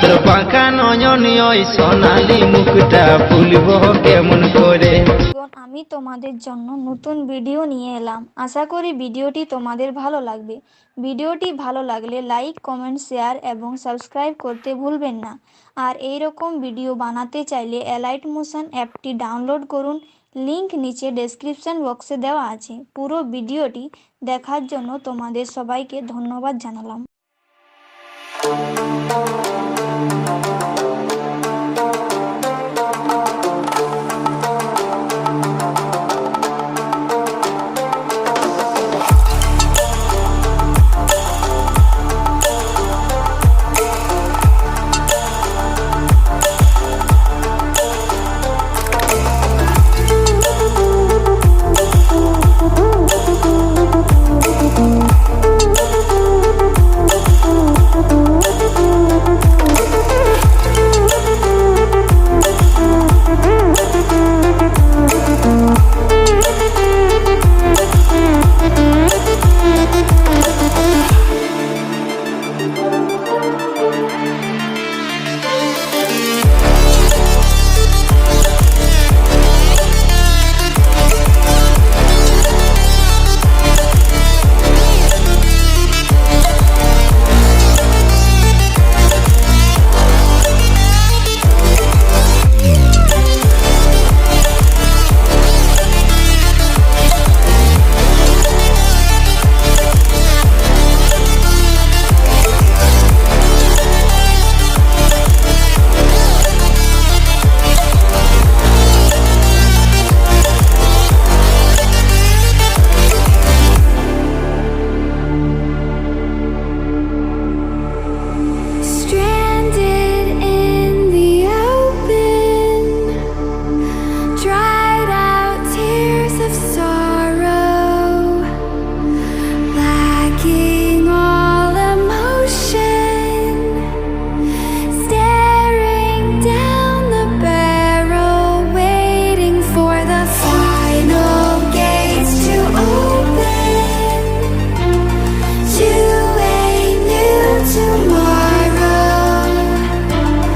তোর পাখা নয়নীয় সোনালি মুখটা ফুলব কেমন করে। আমি তোমাদের জন্য নতুন ভিডিও নিয়ে এলাম। আশা করি ভিডিওটি তোমাদের ভালো লাগবে। ভিডিওটি ভালো লাগলে লাইক, কমেন্ট, শেয়ার এবং সাবস্ক্রাইব করতে ভুলবেন না। আর এই রকম ভিডিও বানাতে চাইলে অ্যালাইট মোশন অ্যাপটি ডাউনলোড করুন। লিংক নিচে ডেসক্রিপশন বক্সে দেওয়া আছে। পুরো ভিডিওটি দেখার জন্য তোমাদের সবাইকে ধন্যবাদ জানালাম।